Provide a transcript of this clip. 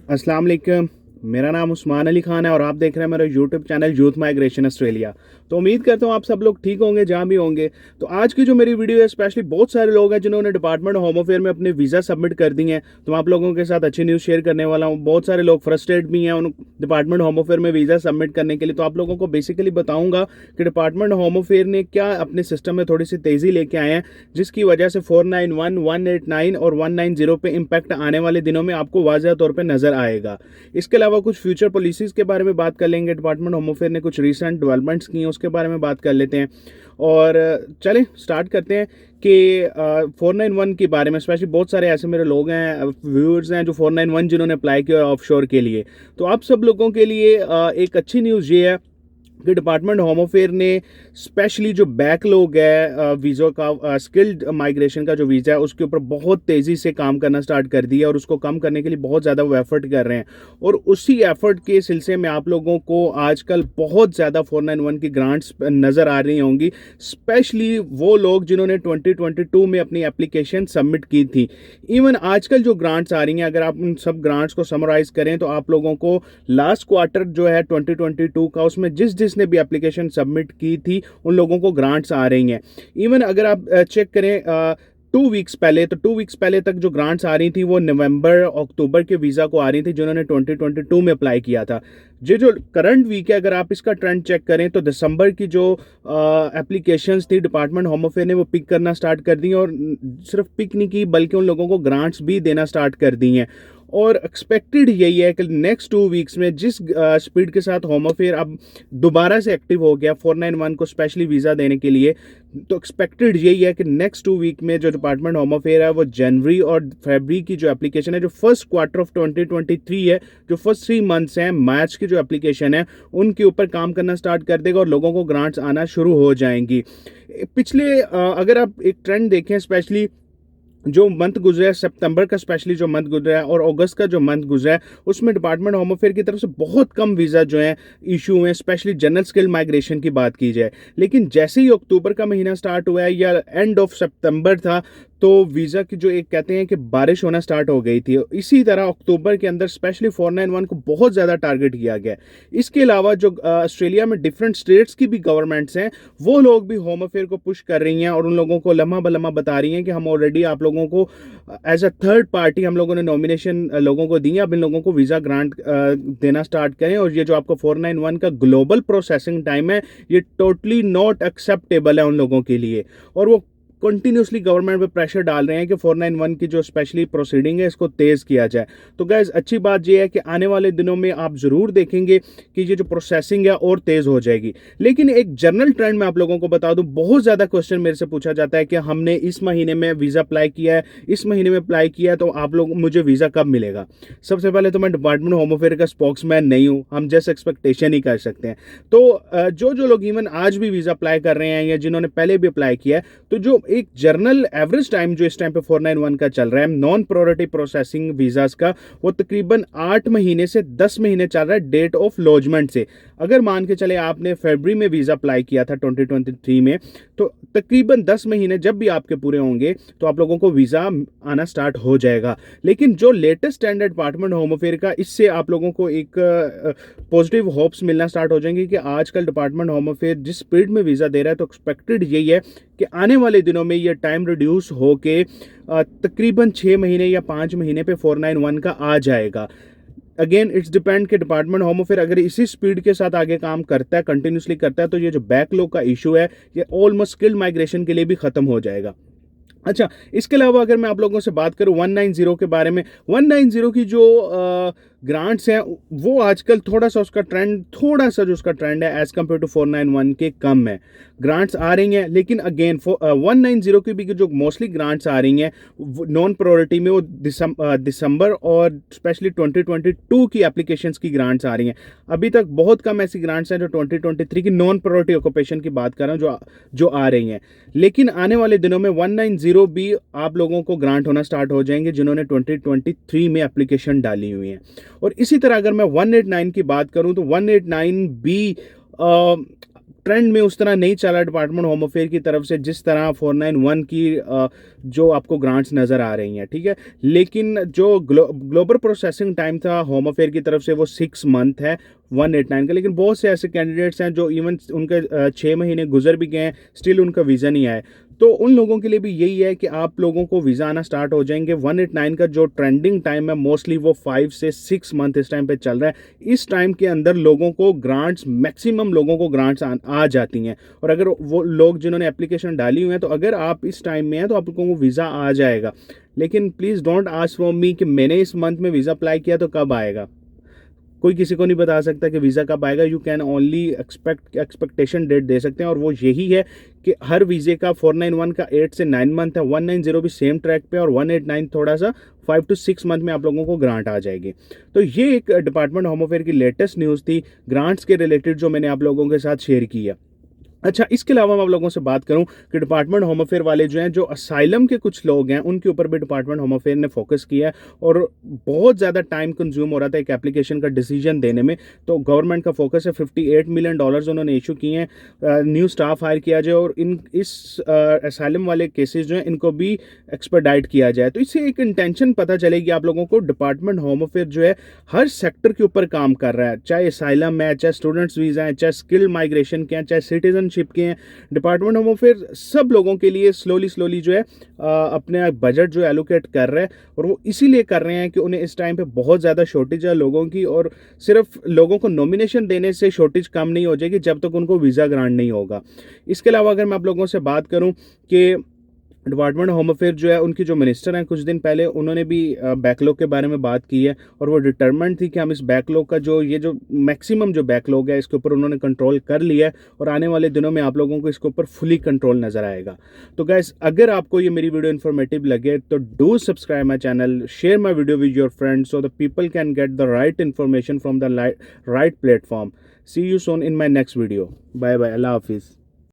अस्सलाम वालेकुम। मेरा नाम उस्मान अली खान है और आप देख रहे हैं मेरा YouTube channel youth migration Australia. तो उम्मीद करता हूँ आप सब लोग ठीक होंगे जहाँ भी होंगे। तो आज की जो मेरी वीडियो है, स्पेशली बहुत सारे लोग हैं जिन्होंने डिपार्टमेंट होम अफेयर में अपने वीज़ा सबमिट कर दिए हैं। तो मैं आप लोगों के साथ अच्छी न्यूज़ शेयर करने वाला हूँ। बहुत सारे लोग फ्रस्ट्रेट भी हैं उन डिपार्टमेंट होम अफेयर में वीज़ा सबमिट करने के लिए। तो आप लोगों को बेसिकली बताऊँगा कि डिपार्टमेंट होम अफेयर ने क्या अपने सिस्टम में थोड़ी सी तेज़ी लेके आए हैं, जिसकी वजह से 491, 189 और 190 पे इम्पैक्ट आने वाले दिनों में आपको वाज़ह तौर पर नज़र आएगा। इसके अलावा कुछ फ्यूचर पॉलिसीज़ के बारे में बात कर लेंगे। डिपार्टमेंट होम अफेयर ने कुछ रिसेंट डेवलपमेंट्स की हैं, उसके बारे में बात कर लेते हैं। और चलें स्टार्ट करते हैं कि 491 के बारे में। स्पेशली बहुत सारे ऐसे मेरे लोग हैं, व्यूअर्स हैं जो 491 जिन्होंने अप्लाई किया ऑफशोर के लिए। तो आप सब लोगों के लिए एक अच्छी न्यूज़ ये है कि डिपार्टमेंट होम अफेयर ने स्पेशली जो बैकलॉग है वीज़ा का, स्किल्ड माइग्रेशन का जो वीज़ा है, उसके ऊपर बहुत तेज़ी से काम करना स्टार्ट कर दिया और उसको कम करने के लिए बहुत ज़्यादा वो एफर्ट कर रहे हैं। और उसी एफर्ट के सिलसिले में आप लोगों को आजकल बहुत ज़्यादा 491 की ग्रांट्स नज़र आ रही होंगी, स्पेशली वो लोग जिन्होंने 2022 में अपनी एप्लीकेशन सबमिट की थी। इवन आजकल जो ग्रांट्स आ रही हैं, अगर आप उन सब ग्रांट्स को समराइज़ करें तो आप लोगों को लास्ट क्वार्टर जो है 2022 का, उसमें जिसने भी एप्लीकेशन सबमिट की थी उन लोगों को ग्रांट्स आ रही हैं। इवन अगर आप चेक करें 2 वीक्स पहले, तो 2 वीक्स पहले तक जो ग्रांट्स आ रही थी वो नवंबर अक्टूबर के वीज़ा को आ रही थी जिन्होंने 2022 में अप्लाई किया था। जो करंट वीक है, अगर आप इसका ट्रेंड चेक करें तो दिसंबर की जो एप्लीकेशंस थी डिपार्टमेंट होम अफेयर ने वो पिक करना स्टार्ट कर दी, और सिर्फ पिक नहीं की बल्कि उन लोगों को ग्रांट्स भी देना स्टार्ट कर दी हैं। और एक्सपेक्टेड यही है कि नेक्स्ट 2 वीक्स में जिस स्पीड के साथ होम अफेयर अब दोबारा से एक्टिव हो गया 491 को स्पेशली वीज़ा देने के लिए, तो एक्सपेक्टेड यही है कि नेक्स्ट 2 वीक में जो डिपार्टमेंट होम अफेयर है वो जनवरी और फरवरी की जो एप्लीकेशन है, जो फर्स्ट क्वार्टर ऑफ 2023 है, जो फर्स्ट 3 मंथ्स हैं मार्च की जो एप्लीकेशन है, उनके ऊपर काम करना स्टार्ट कर देगा और लोगों को ग्रांट्स आना शुरू हो जाएंगी। पिछले अगर आप एक ट्रेंड देखें, स्पेशली जो मंथ गुजरा है सितंबर का, स्पेशली जो मंथ गुजरा है, और अगस्त का जो मंथ गुजरा है, उसमें डिपार्टमेंट होम अफेयर की तरफ से बहुत कम वीज़ा जो है इशू हुए हैं, स्पेशली जनरल स्किल माइग्रेशन की बात की जाए। लेकिन जैसे ही अक्टूबर का महीना स्टार्ट हुआ है या एंड ऑफ सितंबर था, तो वीज़ा की जो एक कहते हैं कि बारिश होना स्टार्ट हो गई थी। इसी तरह अक्टूबर के अंदर स्पेशली 491 को बहुत ज़्यादा टारगेट किया गया। इसके अलावा जो ऑस्ट्रेलिया में डिफरेंट स्टेट्स की भी गवर्नमेंट्स हैं, वो लोग भी होम अफेयर को पुश कर रही हैं और उन लोगों को लम्हा बलम्हा बता रही हैं कि हम ऑलरेडी आप लोगों को एज अ थर्ड पार्टी हम लोगों ने नॉमिनेशन लोगों को दी है, अब इन लोगों को वीज़ा ग्रांट देना स्टार्ट करें। और ये जो आपको 491 का ग्लोबल प्रोसेसिंग टाइम है, ये टोटली नॉट एक्सेप्टेबल है उन लोगों के लिए। और वो कंटिन्यूसली गवर्नमेंट पे प्रेशर डाल रहे हैं कि 491 की जो स्पेशली प्रोसीडिंग है इसको तेज़ किया जाए। तो गाइस अच्छी बात यह है कि आने वाले दिनों में आप ज़रूर देखेंगे कि ये जो प्रोसेसिंग है और तेज़ हो जाएगी। लेकिन एक जनरल ट्रेंड मैं आप लोगों को बता दूं, बहुत ज़्यादा क्वेश्चन मेरे से पूछा जाता है कि हमने इस महीने में वीज़ा अप्लाई किया है, इस महीने में अप्लाई किया है, तो आप लोग मुझे वीज़ा कब मिलेगा। सबसे पहले तो मैं डिपार्टमेंट होम अफेयर का स्पोक्समैन नहीं हूँ, हम जस्ट एक्सपेक्टेशन ही कर सकते हैं। तो जो लोग इवन आज भी वीज़ा अप्लाई कर रहे हैं या जिन्होंने पहले भी अप्लाई किया है, तो जो एक जर्नल एवरेज टाइम जो इस टाइम पे 491 का चल रहा है नॉन प्रायोरिटी प्रोसेसिंग वीज़ास का, वो तकरीबन 8 महीने से 10 महीने चल रहा है डेट ऑफ लॉजमेंट से। अगर मान के चले आपने फरवरी में वीज़ा अप्लाई किया था 2023 में, तो तकरीबन 10 महीने जब भी आपके पूरे होंगे तो आप लोगों को वीज़ा आना स्टार्ट हो जाएगा। लेकिन जो latest standard department home affair का, इससे आप लोगों को एक पॉजिटिव होप्स मिलना स्टार्ट हो जाएंगी कि आजकल डिपार्टमेंट होम अफेयर जिस स्पीड में वीज़ा दे रहा है, तो एक्सपेक्टेड यही है कि आने वाले दिनों में ये टाइम रिड्यूस होके तकरीबन 6 महीने या 5 महीने पे 491 का आ जाएगा। अगेन इट्स डिपेंड कि डिपार्टमेंट होम अफेयर अगर इसी स्पीड के साथ आगे काम करता है, कंटिन्यूसली करता है, तो ये जो बैकलॉग का इशू है ये ऑलमोस्ट स्किल्ड माइग्रेशन के लिए भी खत्म हो जाएगा। अच्छा, इसके अलावा अगर मैं आप लोगों से बात करूं 190 के बारे में, 190 की जो ग्रांट्स हैं वो आजकल थोड़ा सा उसका ट्रेंड है एज़ कम्पेयर टू 491 के कम है। ग्रांट्स आ रही हैं, लेकिन अगेन 190 की भी जो मोस्टली ग्रांट्स आ रही हैं नॉन प्रायोरिटी में, वो दिसंबर और स्पेशली 2022 की एप्लीकेशंस की ग्रांट्स आ रही हैं। अभी तक बहुत कम ऐसी ग्रांट्स हैं जो 2023 की नॉन प्रायोरिटी ऑक्यूपेशन की बात कर रहा हूँ जो आ रही हैं। लेकिन आने वाले दिनों में 190 भी आप लोगों को ग्रांट होना स्टार्ट हो जाएंगे जिन्होंने 2023 में एप्लीकेशन डाली हुई है। और इसी तरह अगर मैं 189 की बात करूं तो 189 भी ट्रेंड में उस तरह नहीं चला डिपार्टमेंट होम अफेयर की तरफ से जिस तरह 491 की जो आपको ग्रांट्स नज़र आ रही हैं, ठीक है। लेकिन जो ग्लोबल प्रोसेसिंग टाइम था होम अफेयर की तरफ से वो 6 मंथ है 189 का। लेकिन बहुत से ऐसे कैंडिडेट्स हैं जो इवन उनके 6 महीने गुजर भी गए हैं, स्टिल उनका वीज़ा नहीं आया। तो उन लोगों के लिए भी यही है कि आप लोगों को वीज़ा आना स्टार्ट हो जाएंगे। 189 का जो ट्रेंडिंग टाइम है मोस्टली वो 5 से 6 मंथ इस टाइम पे चल रहा है। इस टाइम के अंदर लोगों को ग्रांट्स, मैक्सिमम लोगों को ग्रांट्स आ जाती हैं। और अगर वो लोग जिन्होंने एप्लीकेशन डाली हुई है, तो अगर आप इस टाइम में हैं तो आप लोगों को वीज़ा आ जाएगा। लेकिन please don't ask from me कि मैंने इस मंथ में वीज़ा अप्लाई किया तो कब आएगा। कोई किसी को नहीं बता सकता कि वीज़ा कब आएगा। You can only expectation date दे सकते हैं, और वो यही है कि हर वीज़े का 491 का 8 से 9 मंथ है, 190 भी सेम ट्रैक पे, और 189 थोड़ा सा 5 to 6 मंथ में आप लोगों को ग्रांट आ जाएगी। तो ये एक डिपार्टमेंट होम अफेयर की लेटेस्ट न्यूज़ थी ग्रांट्स के रिलेटेड, जो मैंने आप लोगों के साथ शेयर की है। अच्छा, इसके अलावा मैं आप लोगों से बात करूं कि डिपार्टमेंट होम अफेयर वाले जो हैं, जो असाइलम के कुछ लोग हैं, उनके ऊपर भी डिपार्टमेंट होम अफेयर ने फोकस किया है, और बहुत ज़्यादा टाइम कंज्यूम हो रहा था एक एप्लीकेशन का डिसीजन देने में। तो गवर्नमेंट का फोकस है, $58 मिलियन उन्होंने इशू किए हैं, न्यू स्टाफ हायर किया जाए, और इस असाइलम वाले केसेज जो हैं इनको भी एक्सपर्डाइट किया जाए। तो इससे एक इंटेंशन पता चलेगी आप लोगों को, डिपार्टमेंट होम अफेयर जो है हर सेक्टर के ऊपर काम कर रहा है, चाहे असाइलम है, चाहे स्टूडेंट्स वीज़ा है, चाहे स्किल माइग्रेशन के हैं, चाहे सिटीजन शिप के हैं। डिपार्टमेंट होम अफेयर सब लोगों के लिए स्लोली जो है अपने बजट जो एलोकेट कर रहे हैं, और वो इसीलिए कर रहे हैं कि उन्हें इस टाइम पे बहुत ज़्यादा शॉर्टेज है लोगों की, और सिर्फ लोगों को नॉमिनेशन देने से शॉर्टेज कम नहीं हो जाएगी जब तक उनको वीज़ा ग्रांट नहीं होगा। इसके अलावा अगर मैं आप लोगों से बात करूं कि डिपार्टमेंट होम अफेयर जो है, उनकी जो मिनिस्टर हैं कुछ दिन पहले, उन्होंने भी बैकलॉग के बारे में बात की है, और वो डिटरमेंट थी कि हम इस बैकलॉग का जो मैक्सिमम जो बैकलॉग है इसके ऊपर उन्होंने कंट्रोल कर लिया है, और आने वाले दिनों में आप लोगों को इसके ऊपर फुली कंट्रोल नजर आएगा। तो गाइस, अगर आपको ये मेरी वीडियो इन्फॉर्मेटिव लगे तो do subscribe my channel, share my video with your friends so the people can get the right information from the right platform. See you soon in my next video. Bye bye, अल्लाह हाफिज़।